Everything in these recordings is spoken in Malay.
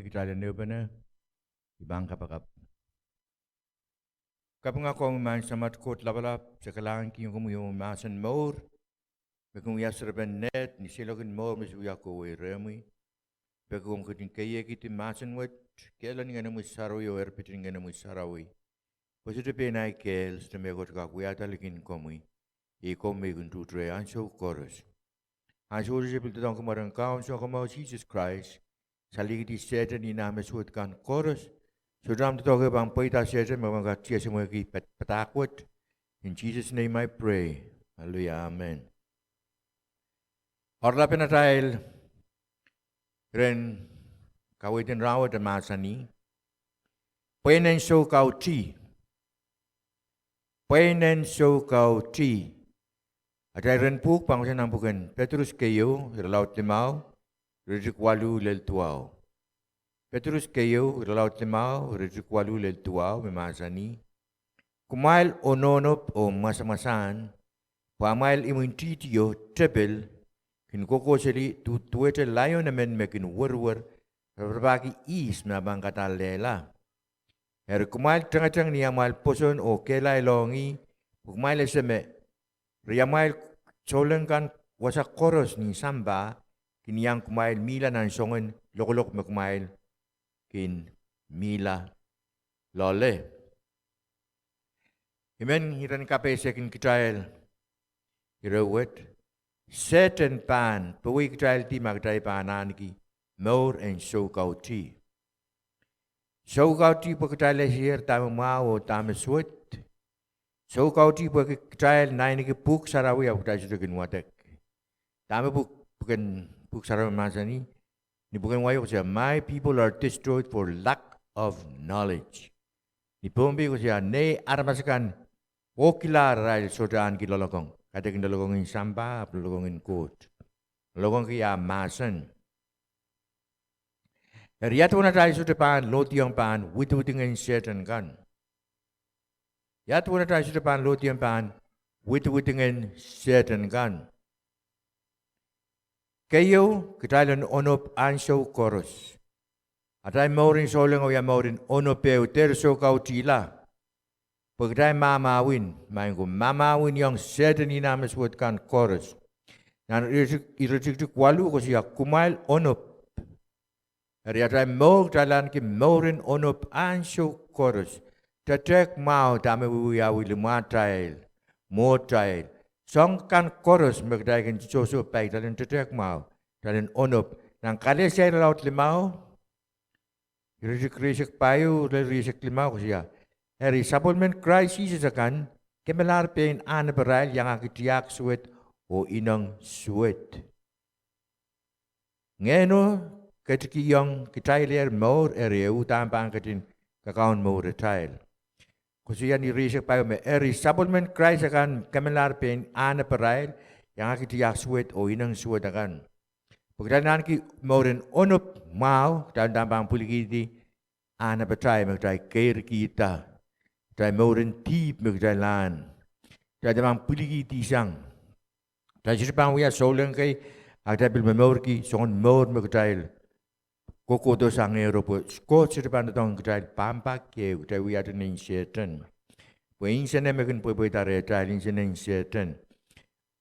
kita ada nebana ibang kapakap. Kapag ako man sa matkot labalap sa kalangan kiyong kumuyong masan more, bagong yasraban net ni silogan more misuya ko ay remi, bagong kuting kaya kita masan wat, kailan nga namu sarawi o erpitin nga namu sarawi. Pasito pinay kel sa megot kakuya talikin komi, ikom may kuntutre anso koros. Anso rin siya piltadong kumarang kaon sa kamaw Jesus Christ, saligid iseta ni namin suot kan koros. So dam to talk about paita session, mga katiya sa mga patakot. In Jesus' name I pray. Hallelujah, amen. Orla pinatail, ren kawitin rawat ang masani. Pweinen Soukautih. Pweinen Soukautih. At ay ren puk, pang sinampukan, Petrus kayo, iralaut limaw, ridik walu lel tuaw. Petrus kayo, iralaut limaw, ridik walu lel tuaw, memasani. Kumail ononop o masamasan, pamail imuntitiyo, tebel, kinkoko sili tuwete layo naman mekin warwar, berbagi is na bang katalela. Kumail tengah-tengah ni amal poson o kelai longi, kumail eseme, riamail solengkan wasak koros ni samba, kiniyang kumail mila nan songen lokolok me kumail kin mila lole. Amen, hiran kape sekin kitail, hirawet, seten pan, pawi kitail ti magday panan ki, more and Soukautih. Soukautih po kitail here, tama mao, tama swit. Soukautih po kitail nain ki puk sarawi ako tayo sa kinwatek. Tama bukan puk sarawi masani, ni bukan wayo ko siya, my people are destroyed for lack of knowledge. Ni pombi ko siya, ne armasakan, okilar ray sodaan ki lolokong. Kata kin lolokongin samba, lolokongin kot. Lolokong ki amasan. Riyat wana tayo sa depan, lotiyang pan, witutingin setan kan. Yat wana tayo sa depan, lotiyang pan, witutingin setan kan. Kayo, kitalan onop anso koros. Atay maurin solang o ya maurin onopeo ter Soukautih la. Pagkatay mamawin, main ko mamawin yung setan ni namin suot kan koros. Nan iritik walu ko siya kumail onop. Atay mau talan ki maurin onop anso koros. Tatek mau tame wiyawi lumatail, motail. Songkan koros magdai kan Joshua pai dalam tetek mau dalam onop nang kali saya laut limau risik payu dan risik limau sia eri supplement crisis akan kemelar pen an beral yang akitiak suet o inang suet ngeno ketiki yang kitailer mau eri utambang ketin kakaun mau retail. Kusiyan ni Risha payo me eri supplement Christ akan kemelar pen ana perail yang aki tiyak suet o inang suet akan. Pagkatapos ki maurin onop mau dan tambang puligidi ana betray magday kair kita. Tay maurin tip magday lan. Tay tambang puligidi sang. Tay sirpang wiya solang kay agday bil maur ki songon maur magday. Koko to sang Eropa, skot sa depan datang kedai pampak ke kedai wiya dengan setan. Puin sana makan poi tarik kedai sana setan.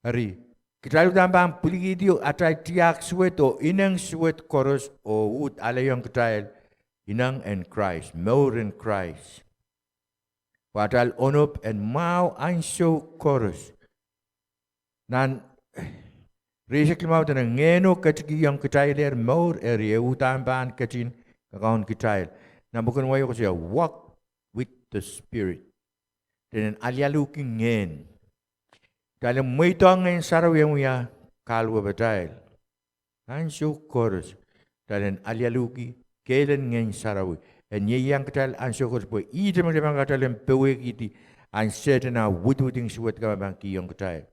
Hari kedai utama pulih dia atai tiak suet o inang suet koros o ut alayang kedai inang and Christ, more in Christ. Padahal onop and mau anso koros. Nan Risik limau tanang ngeno keciki yang kecil er maur area utamban kecin kakaun kecil. Nampakkan wayo ko siya walk with the Spirit. Dan alialuki ngen. Dalam muitong ngen saraw yang uya kalwa batail. Anso koros. Dalam alialuki kelen ngen saraw. En ye yang kecil anso koros po. Ida mga kecil yang pewek iti. Anset na wuduting suwet ka ki yang kecil.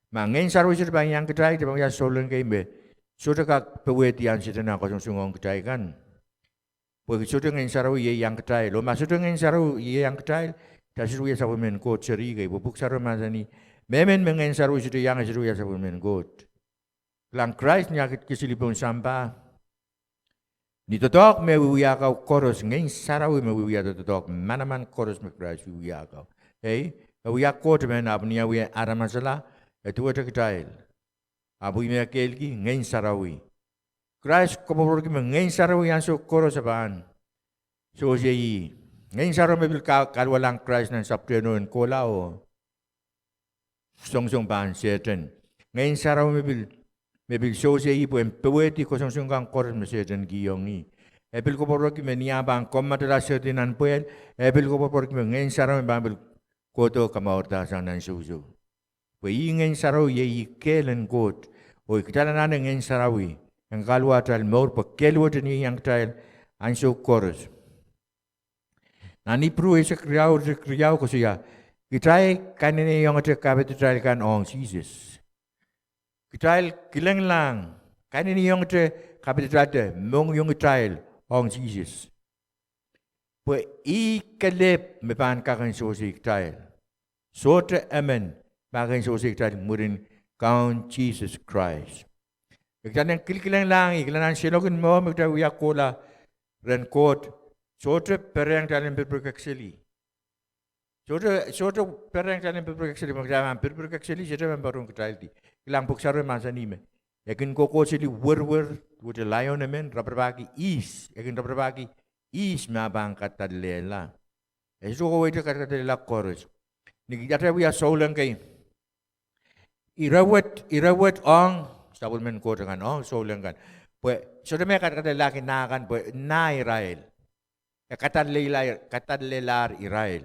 Mangen sarwi sa bang yang kedai, di bang yang solen kay me, sudah kak pewetian sa tanah kosong sungong kedai kan. Pag sudah ngen sarwi yang kedai, lo masuk ngen sarwi yang kedai, tasirwi sa pumen kot seri kay bubuk sarwi masani, memen mengen sarwi sudah yang sarwi sa pumen kot. Lang Christ niya kisilipon sampa, Ni totok me wiya kau koros ngeng sarawi me wiya totok manaman koros me Christ wiya kau. Hey, wiya kot me na abnia wiya aramasala etu eta kitail. Abu me kelki ngeng sarawi. Christ komor ki me ngeng sarawi anso koros aban. So jei ngeng sarawi me bil kalwalang Christ nan sapteno en kolao. Song ban Satan. Ngeng sarawi me bil so jei po empeweti ko song kang koros me Satan giyongi. Ebil ko por ki me niabang komatela Satan puel. Ebil ko por ki me ngeng sarawi bambil koto kamaorta sang nan susu. Po ngeng sarawi ye kelen kot. O kitala nan ngeng sarawi. Ang kalwa tal mor po kelwa ni yang tal anso koros. Nani pru isa kriyaw ko siya. Kitay kanini yung ati kabit trial kan ong Jesus. Kitay kilang lang kanini yung ati kabit trial mong yung trial ong Jesus. Po ikalip me pan kakan sosi trial. Sote amen bagan sosi trial murin kaun Jesus Christ. Iklan kilang lang iklan silokin mo magta wiya kola ren kot. Sote perang dalam berberkakseli. Sote perang dalam berberkakseli. Magdamang berberkakseli siya man barong katailti. Ilang buksaro masa ni me. Yakin koko sili wur with the lion amen. Rabrabaki is. Yakin rabrabaki is mabang katalela. Eso ko ito katalela chorus. Nigijata wiya solang kay. Irawat ang sabulmen ko dengan ang solang kan. Pues sote me katalela kinakan pues na Israel. Katalelar Israel.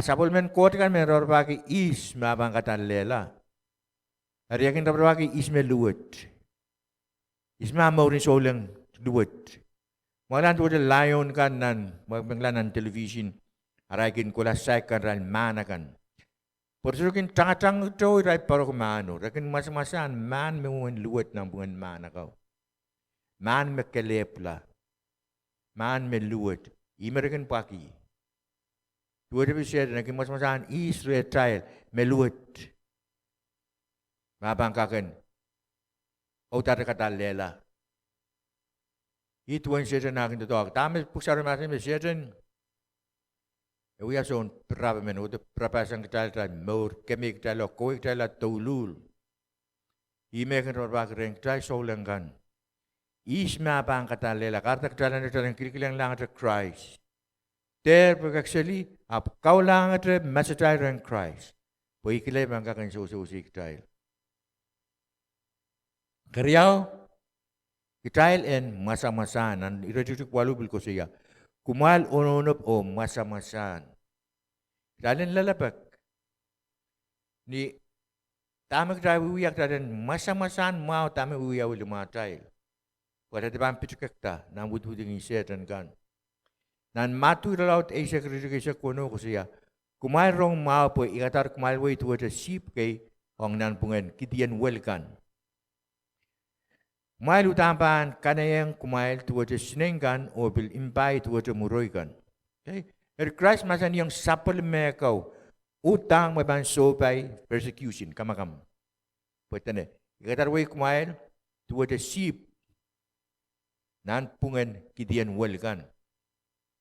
Sabulmen kot kan meror bagi is mabang katalela. Hari yakin bagi is meluat. Is mamaurin solang luat. Malan tu the lion kan nan magbanglan nan television. Arakin kula kan ran mana kan. Porsukin tang tu rai parok mano. Rakin masa-masaan man menguan luat nang bungan mana kau. Man mekelepla. Man meluat. American paki. Dua dia bisa nak mas-masan Israel trial meluat. Mabang kaken. Otar kata lela. Itu yang saya nak kita tahu. Tapi pusat macam ni saya jen. We are so berapa minit. Berapa sang kita trial more kemik trial koi trial tolul. Ime kan berapa kering trial solengan. Isma bang kata lela karena katalan itu yang kiri-kiri lang ada Christ. There actually ap kau lang ada masjid yang Christ. Poi kile bang kakan susu Israel. Keriau Israel en masa-masan nan irajujuk walu bil ko siya. Kumal ononop o masa-masan. Dalen lalapag. Ni tamak tayo uyak dalen masa-masan mau tamak uyak ulimatay. Pada depan pitukakta, nan wudhuding isetan kan. Nan matu laut Asia kritikisa kono kusiya. Kumain rong mau po ikatar kumain way tuwa sa sip kay ong nan pungen kitian welkan. Kumain utampan kanayang kumain tuwa sa sinengkan o bil impay tuwa sa muroykan. Okay? Christ masan yung sapal mekaw utang maban sobay persecution kamakam. Pwede na. Ikatar way kumain tuwa sa sip nan pungan kitian welkan.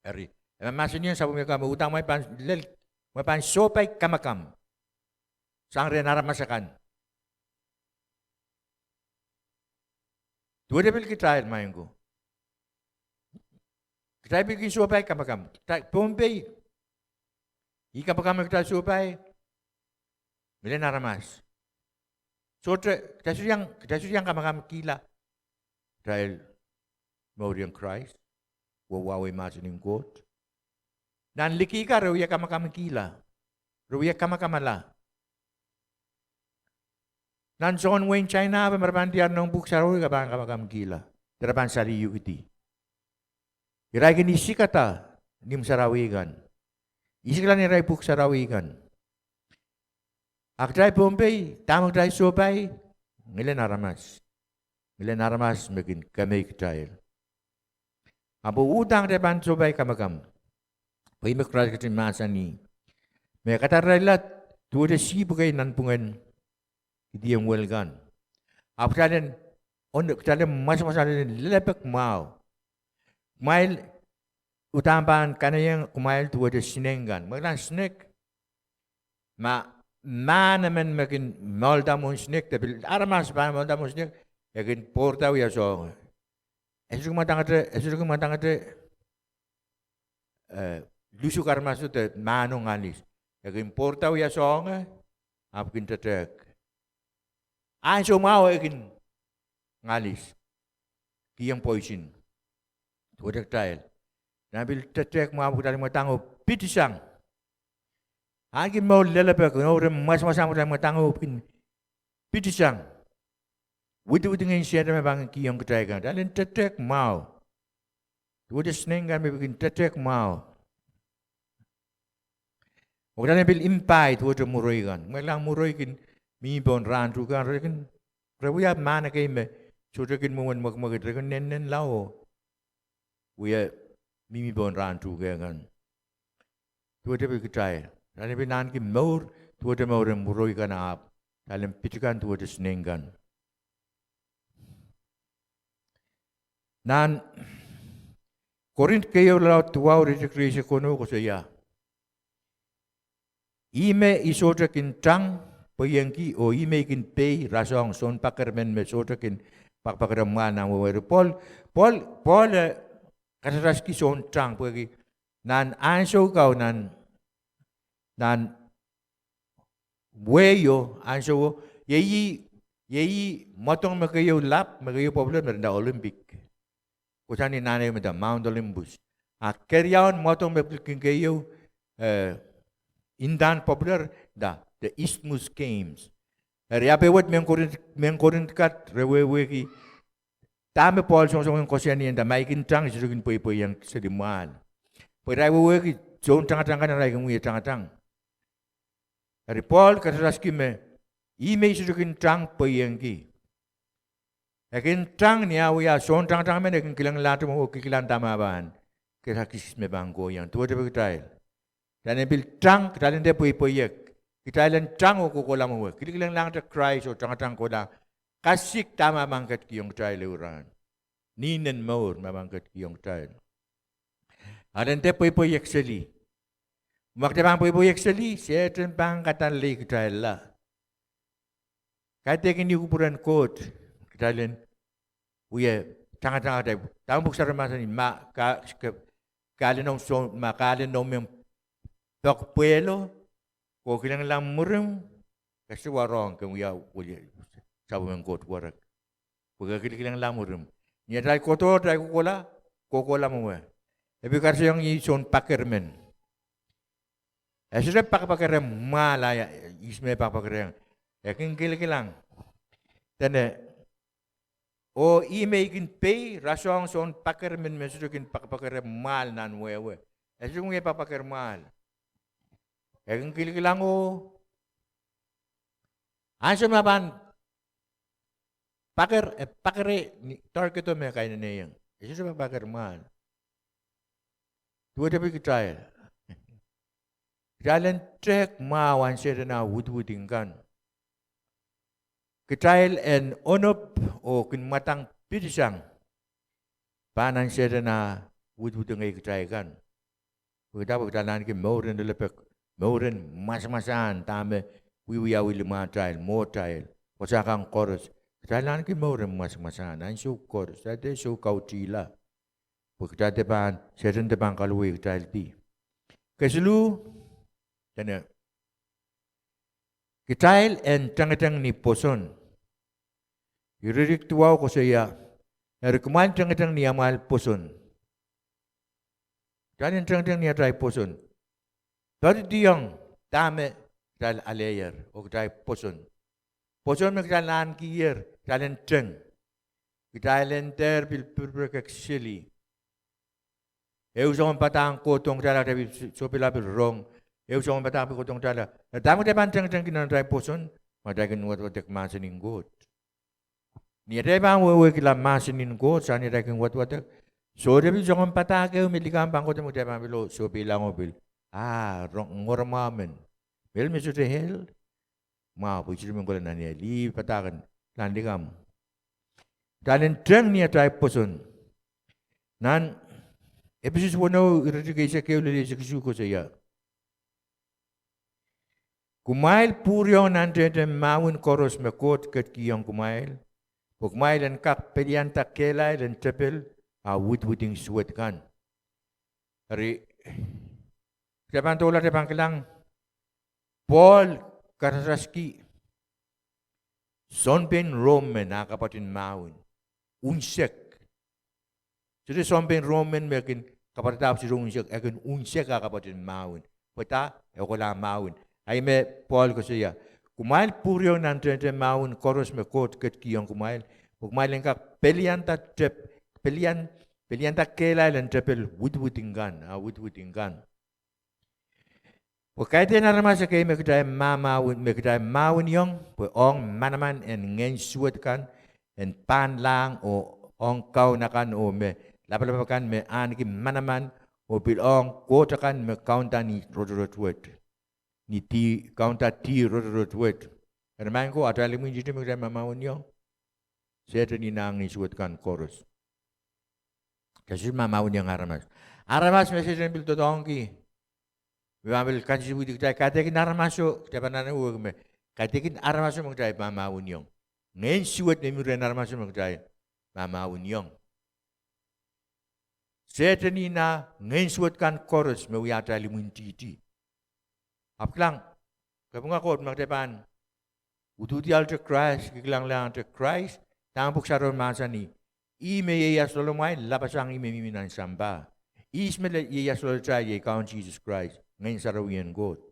Eri. Maksudnya sabu mereka utang may pan sopay kamakam. Sang renara masakan. Dua debil kita main ko. Kita bikin sopay kamakam. Pompei. Ika pakam kita sopay. Bila naramas. So kita sudah kamakam kila. Dahil Moriang Christ, wawawi masin kot. Dan liki ka rawiya kamakam kila, rawiya kamakamala. Dan John Wayne China pa marbantiar nong buksarawi ka bang kamakam kila, terapan sariyu iti. Iray gini sikata nim sarawigan, isikla ni ray buksarawigan. Akday Bombay, tamang day sobay, ngilan aramas magin kamay kitail. Apo utang depan sobay kamakam. Pwede makral katin masa ni. May kataralat, tuwa de sibo kay nanpungan. Hindi yung welgan. Apo katalan, mas lalapag mau. kumail utampan kanayang kumail tuwa de sinengan. Maglang snake. Mana men makin molda mon snake tapi armas pa molda mon snake yakin porta ya so. Esok matang ate lusu karmasu te mano ngalis. Yakin porta ya so apkin tetek. Anso mau yakin ngalis. Kiyang poison. Tuwa trial. Nabil tetek mau kita matango pitisang. Angin mau lelapek, orang mas-masam orang matango pin pitisang. Wudu dengan siapa memang kiyang ketaikan. Dan tetek mau. Tuwa senengan memang tetek mau. Orang ambil impai tuwa muroikan. Mereka muroikan mibon rantu kan. Rekan rabuya mana kaya me. Sudah kan mohon mak rekan nen lau. Wuya mibon rantu kan. Tuwa dia berketai. Dan ibu nanti maur, tuwa dia maur muroikan ap. Dalam pitikan tuwa dia senengan. Nan Korint kayo laut tuwa uri krisi kono ko saya. Ime isota kintang payangki o ime kin pay rasong son pakermen me sota kin pakpakeraman ang wawaru. Paul kasaraski son tang pagi nan anso kau nan weyo anso yeyi motong makayo lap makayo popular merenda Olympic. Kusani nanay mo Mount Olympus. Keryawan motong meplikin kayo indan popular the Isthmus Games. Riapewat mengkorint kat rewewe ki tame Paul song kosyani enda maikin tang sirugin poy yang sediman. Rewewe ki zon tang-tang rai kumuya tang-tang. Dari Paul kasaraski me ime sirugin tang poy yang ki. Yakin tang niya uya son tang men yakin kilang lato mo kikilang tamaban. Kaya kisis me bangko yang tuwa tabi kitail. Dan ambil tang kitalan de poy-poyek. Kitailan tang o kukola mo. Kilang lang ta Christ o tang kola. Kasik tama mangkat kiyong kitail uran. Ninen maur mamangkat kiyong kitail. Adan de poy-poyek sali. Makta bang poy-poyek sali. Setan bang katan li kitail la. Kaya tekin yukupuran kot. Kitailan, uya, tanga-tanga tayo. Tawang buksa ramasan ni, kalin ng yung pagpuelo, kung kilang lang murim, kasi warong, kung uya, sabi mong kot, warak. Kung kilang lang murim. Niya tayo koto, tayo kukola mo. Ebi kasi yung ison pakermen. Sila pakerem, malaya, isme pakerem. Yakin kilang. Tanda, o imekin pay rasong son pakermen mesukin pakpaker mal nan wewe. Esung ye papaker mal. Eking kilikilang o. Anso maban pakere target to me kay nanayang. Esung papaker mal. Tuwa tabi kitay. Jalan trek mawan siya na wudwuding kan. Kitail en onop o kinmatang pitisang panan siya na wudwudang ay kitail kan. Pagkatalan ki maurin nilepek, maurin mas-masan tame wiwiyawi lima tail, mo tail, wasakang chorus. Kitalan ki maurin mas-masan, ang siya chorus, dati Soukautih la. Pagkatapan, siya rin tapang kaluwi kitail ti. Kasulu, tanya, kitail en tangatang ni poson. Yuririk tuwa ko saya. Narikuman tangatang ni amal poson. Kanin tangatang ni atay poson. Pero diyang dame dal alayer o atay poson. Poson magdalaan kiyer dalen teng. Kitailen ter pilpurpurkak sili. Usang patang kotong dala tabi sopila rong. Usang patang kotong dala. Damo taban tangatang kinatay poson. Madagan wat-watak masaning god. Ni ada bang wewe kila masinin ko sa ni daking wat-watak. So dia bi jangan patake umilikan bang ko temu dia bang bilo so bilang mobil. Ngormamen. Bel mesu te hel. Ma bu ciri mengkolan nani li patakan landikam. Dan teng ni atai poson. Nan Episus wono irrigation ke ulili seksuko saya. Kumail puryo nante de mawin koros mekot ket kiyong kumail. Kumail en kak pelian tak kelai dan tepel a wuding suet kan. Hari depan tola depan kelang Paul Karaski Sonpen Roman akapatin mawin. Unsek. Jadi sonpen Roman mekin kapatatap si unsek akin unsek akapatin mawin. Pata ekola mawin. Ay me Paul ko siya. Kumail puryo nante mawin koros me kot ket kiyong kumail. Kumail engka pelian ta kelai lan tepel wudinggan. Pagkaite na naman sa kayo magkatay mawin yung ong manaman en ngayon suwat kan en pan lang o ong kau na kan o me lapalapa kan me aniki manaman o bilong kota kan me kaunta ni rodorotwet ni ti kaunta ti rodorotwet. Ermain ko atali mo yung jito magkatay mamawin yung seto ni nang suwat kan koros. Kasi mamawin yung aramas. Aramas may seto bil totoong ki. Ambil kanji budi kita katakin aramaso kita panana uang me katakin aramaso mengkay mama unyong ngayon suat ni mura aramaso mengkay mama unyong seteni na ngayon suat kan chorus me uyata limuntiti aplang kapunga kot magdepan ututi alter Christ kiklang lang alter Christ tampuk saron masa ni me ya solomai lapasang me miminan samba ismele ya solomai ye count Jesus Christ ngayon sa rawian God.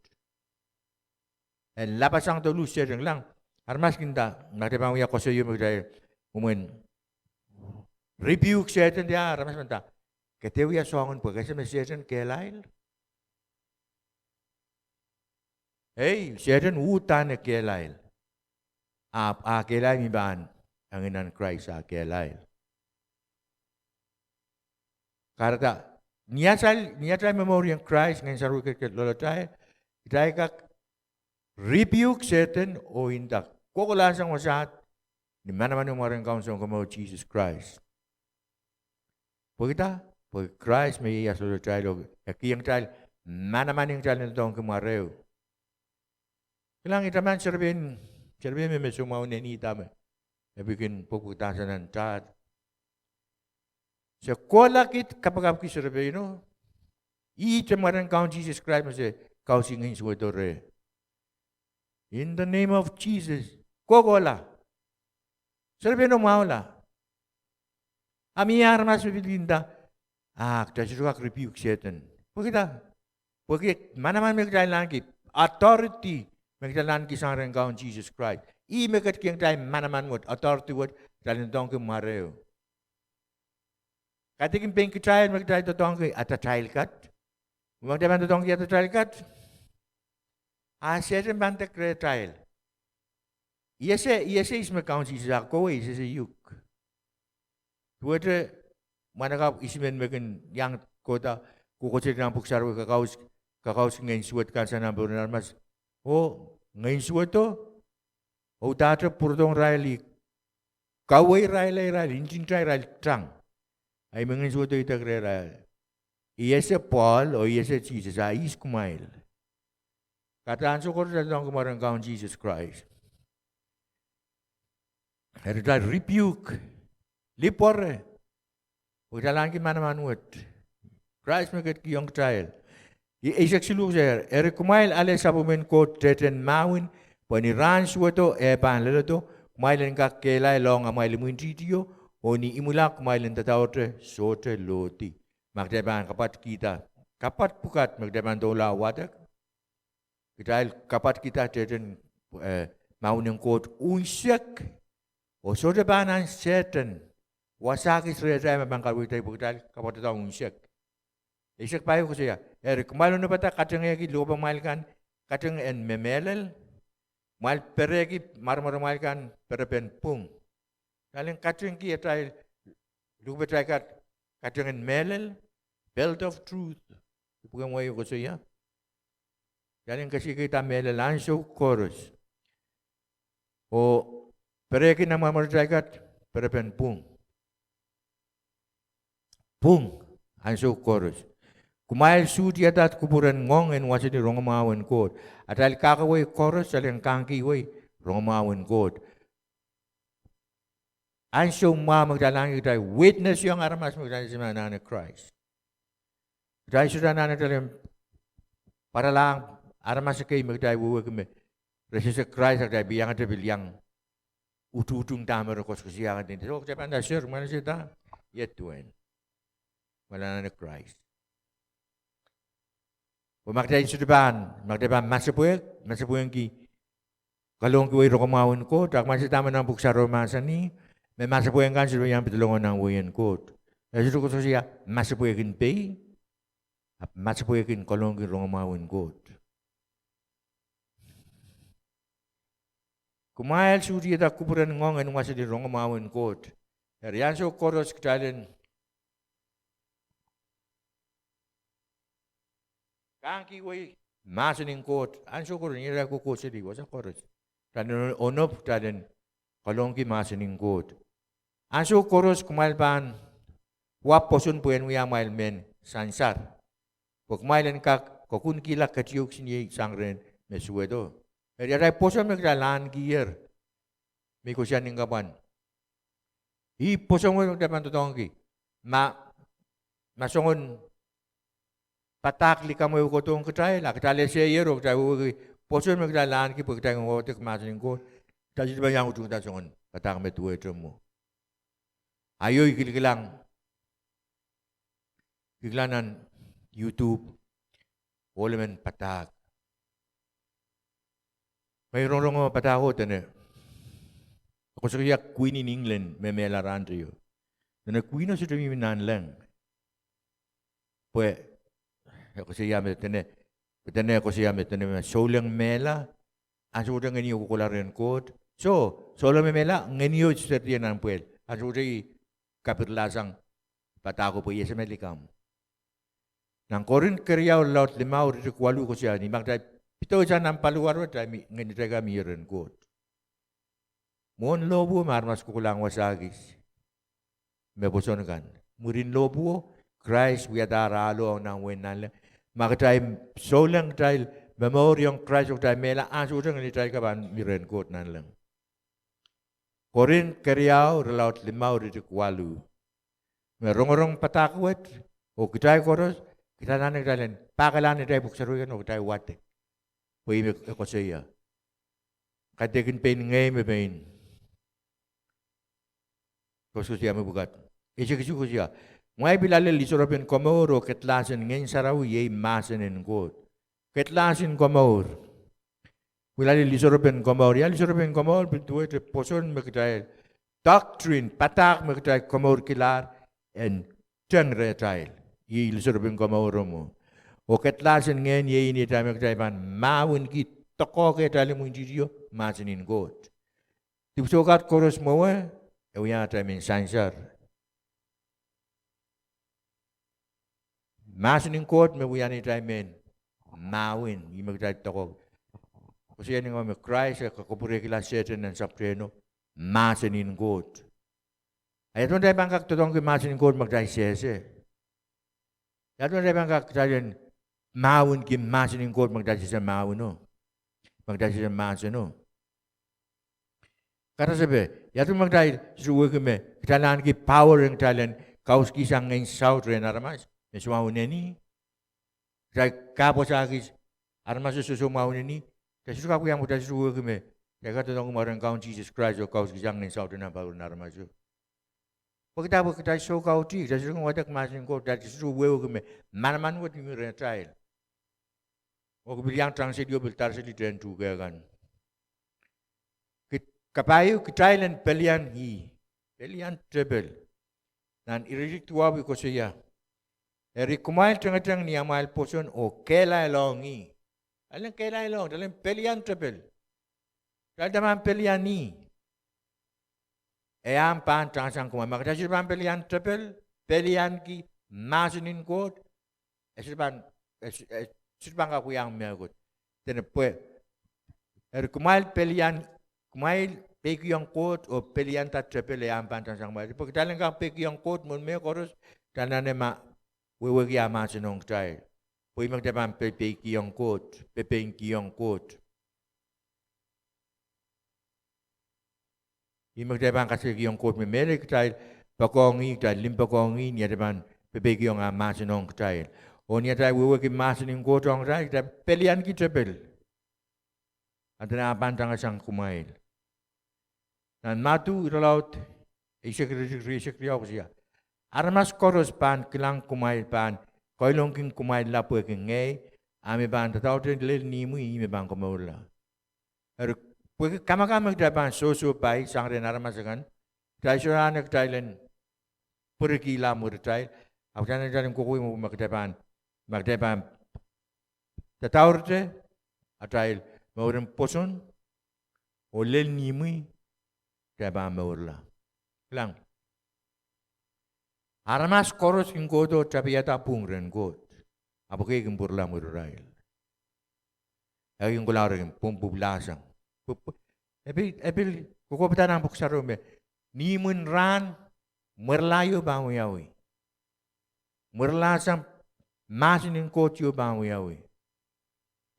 And lapas ang tulus siya lang. Armas kinta, natipang uya ko sa iyo magdaya, rebuke siya ito niya, armas kinta. Katewiya songon po, kasi may siya ito kelail. Hey, siya ito utan na kelail. Kelail mi baan, ang inan Christ kelail. Karata, niya tayo memory ng Christ ngayon sa rukat lolo tayo. Tayo kak rebuke certain o hindak. Kukulasang wasat ni manaman yung marang kaunsong kamo Jesus Christ. Pagkita, pag Christ may iya lolo tayo. Kiyang tayo, manaman yung tayo nitong kumareo. Kailang itaman sabihin may sumaw na nita mo. Nabikin puputasan ng tayo. Sa kolakit kapag kisarabe, ita marang count Jesus Christ masih kau singin suatore. In the name of Jesus, kokola. Sarabe no maula. Amiyar mas bilinda. Kita suruh rebuke Satan. Pagkita, mana magdailan ki authority magdailan ki sa marang count Jesus Christ. Magat kiyang tayo manaman mo authority word dalhin dong ki mareo. Katikin pengki trial magdai totong ki at trial kat. Magdaman totong ki at trial kat. Certain bantek trial. Iese isme count si ko iese yuk. Tuwete manakap ismen megen yang kota kukosit ng puksaro kakaus ngayon suwat kan sa nambur narmas. Ngayon suwat to. Dati purtong raili. Kawai raili, injin raili trang. Ay mga suwat ito krera. Iese Paul o iese Jesus is kumail. Kataan so ko sa lang kumarang kaon Jesus Christ. Erda rebuke. Lipore. Udalang ki manamanwat. Christ magat ki yung trial. Iisak silu sir. Kumail ale sa bumen ko teten mawin. Paniran suwato pan lalato. Kumailan ka kelay long amay limuin titiyo. O ni imulak kumailan tatawote sote loti. Magdeban kapat kita. Kapat pukat magdeban dola wadak. Dahil kapat kita teten maunang kot unsyak. O sote banan seten. Wasaki sreta mabangkalwitay pagdal kapat ito unsyak. Isak payo ko siya. Kumailan na pata katang yaki lubang mailkan. Katang en memelel. Mal peregi marmar mailkan perpen pung. Daling katang ki atay lubang atay katang en melel. Belt of truth. Ipugang wayo ko siya. Daling kasi kita melel anso chorus. O peregi na marmar atay kat perpen pung. Pung. Anso chorus. Kumail su dia dat kuburan ngong en wasa di rongomawen kod. Atal kakaway chorus alang kangki way rongomawen kod. Anso magdalang kita witness yung aramas magdalang si manana Christ. Dahil sudah nana dalam para lang aramas kay magdalang wuwa kami. Resisa Christ agday biyang at bilyang ututung tamar ko siya din. So kapan dah sure mana sita yet tuan. Wala na Christ. Magdalang sudaban masapuyan ki kalong kiway rokomawin ko. Tak masih taman ng buksa romasan ni. May masapuyan kan sudah yang pitulungan ng wayan ko. Jadi ko siya masapuyan pay. Masapuyan kalong ki rokomawin ko. Kumail suri da kuburan ngong en wasa di rokomawin ko. Riyan so koros kitalen. Kangki way masaning kot, anso ko rin ira ko ko sili wasa koros. Dan onop dan kalongki masaning kot. Anso koros kumalpan wap posun puyen wiya mail men sansar. Pag mailan kak kokun kilak katiuk sini sangren mesuedo. Ira posun megdalan giyer. Miko siya ninggapan. I posun mo dapan totongki. Masongon patak li kamu ko tong ketay la ketale se yero ketay posun megdalan ki pag tayo ngotek masaning kot. Tayo ba yang utung tasongon patak me tuwe mo. Ayoy kilanan YouTube wala men patak. Mayroon rong patako tane. Ako sa kaya Queen in England may melaran tayo. Na Queen na sa dami minanlang. Pwe ako siya tane ako siya tane solang mela aso da ngani ko kularen kod. So solang mela ngani yo sa tiyan ang puel. Aso dai kapitlasang patako po yes melikam. Nang korin keryaw laut limau ri kwalu ko siya ni magdai pito siya ng paluwar wa dai ngani taga miren kod. Mon lobo marmas ko kulang wasagis. Meboson kan. Murin lobo Christ wiadara alo nang wenal. Magdai solang dai memoryong Christ dai mela aso da ngani taga ban miren kod nan lang. Korin keryaw laut limau ri kwalu. Merong-rong patakwet o kitay koros kita nanik dalen pakalan ni buksaruyan o kitay wate pui me ko siya kadekin pen ngay me pen ko siya me bugat isi ko siya ngay bilale lisoropen komoro ketlasen ngayon saraw yey masen god ketlasen komor bilale lisoropen komor ya lisoropen komor pintuwe te poson me kitay doctrine patak me kitay komor kilar en teng retail i lisoropen komor mo o ketlasen ngayon yey ni tayo me kitay ban mawin ki toko ke tayo mo indiyo masenin god tibusokat koros mo ewiya tayo men sansar masenin god me wiya ni tayo men mawin i me kitay toko kasi yan nga me Christ kakupure kila Satan ng sapreno masenin god ay ito tayo bangkak totong ki masenin god magday sese Yato na bang kakayan mawin ki masin kot magdasi sa mawin no. Magdasi sa masin no. Kata sabi, yato magdai suwe kime kitalan ki power ng talent kaus ki sang ngayon south rin aramas. Mesumaw neni. Kaya kapos akis aramas susumaw neni. Kasi suka ko yung magdasi suwe kime. Kaya kata tong umarang kaun Jesus Christ o kaus ki sang ngayon south rin power ng aramas yo. Pagkatapos kita Soukautih, kasi kung wadak masin ko, dati suwew kami, manaman wat yung trial. O bilyang transidio biltar sa litren tuga kan. Kapayo kitailan pelian pelian treble. Nan iririk tuwabi ko siya. Eri kumail tanga-tang niya mahal poson o kelay long Alang kelay long, dalang pelian treble. Dadaman pelian ni. Eyam pan transang kumai. Maka dasar pan pelian triple, pelian ki masinin kot. Sirpan kaku yang meagot. Tena pue. Kumail pelian, kumail peki yang kot o pelian ta triple eyam pan transang kumai. Pagkitalan ka peki yang kot mun me koros tanane ma wewe kia masinong tail. Pui magdaban pepe kiyong kot, pepe kiyong kot. Magdaban kasi kiyong kot me melik tail, pakongi tail, limpakongi niya daban pepe kiyong masinong tail. O niya tayo wewe ki masinong kotong tail, pelian kita pel. At na pantang asang kumail. Nan matu iralaut, isikri ako siya. Aramas koros pan kilang kumail pan, koilong king kumail lapu king ngay, ame ban tatau tin lel nimu ime ban kumula. Pwede kama dapan so pai sang ren aramasakan, tayo siya anak taylen purikila mo tayo, ako dyan kukuy mo magdapan tatau te, at tayo maurin poson, o lel nimu, dapan maurla. Kilang. Aramas koros king godo tapiyata pungren god. Apo kay king burla mo rail. Ay yung kularo king pumpublasang. Ebil kukopita ng buksaro me. Nimun ran merlayo ba mo yawi. Merlasang masin yung kotyo ba mo yawi.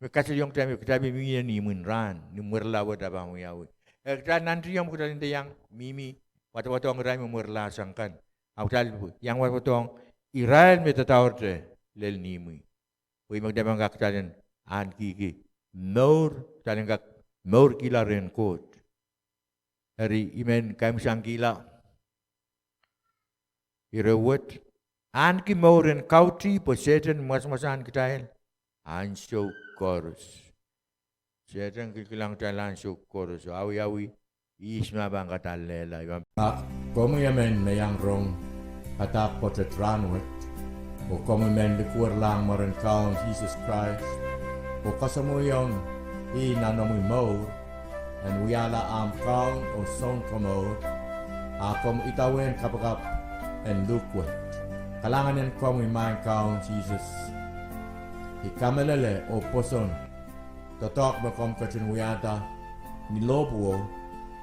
Kasi yung tabi miya nimun ran ni merlawo da ba mo yawi. Kaya nanti yung kutalin yang mimi watu ang ray mo merlasang kan. Autal yang wakotong Israel metatawar te lel nimui. Ui magdamang kaktalan an kiki maur talang kak maur kila ren kot. Hari imen kaim sang kila. Irawat an ki maur ren kauti po setan mas-masan kitail an show chorus. Setan kilang talan show chorus. Awi isma bang katalela. Como yamen mayang rong atak potet ranwet o como men likur lang maran kaon Jesus Christ o kasamo yung inanamoy mo and wiyala am kaon o son komo akom itawen kapagap and lukwet kalanganin como imain kaon Jesus ikamelele o poson totok bakom kachin wiyata nilobuo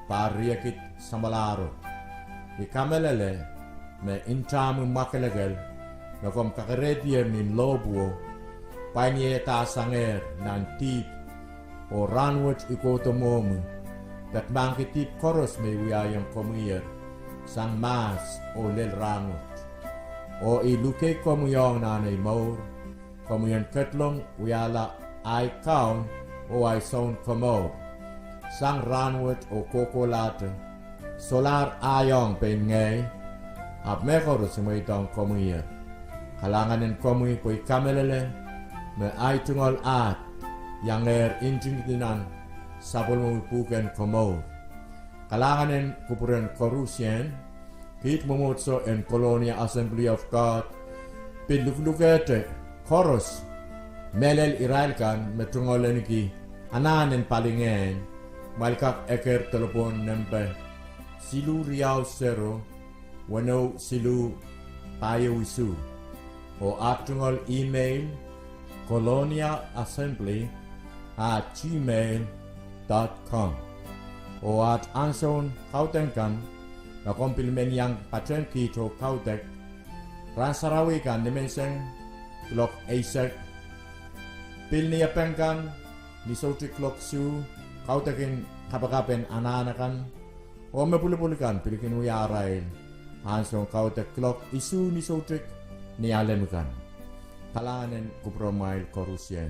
pariakit samalaro ikamelele me intamu makalagal na kom kakaredia min lobuo panye ta sanger nan tip o ranwat ikotomomu dat mangki tip koros me wiyayang komuyer sang mas o lel ranwat o iluke komuyong nanay maur komuyan ketlong wiyala ay kaun o ay son komor sang ranwat o kokolate solar ayong pengay ap mekoro semua itong komuya. Kalanganin komui poi kamelele me ay tungol at yang injing dinan sabol mo puken komo. Kalanganin kupuren korusyen kit momotso en Kolonia Assembly of God piluflukete koros melel irailkan metungol niki ananen palingen malkak eker telepon nempe silu riau sero wano silu payo isu o atungol email koloniaassembly@gmail.com o at anson kautenkan na kompilmen yang patren kito kautek ransarawikan dimenseng klok eisek pilni apengkan nisoti klok su kautekin kapakapen ananakan o mepuli-pulikan pilikin uyarain Hansong kau teklok isu ni sotrik ni alemukan. Kalanen kupromail korusyen.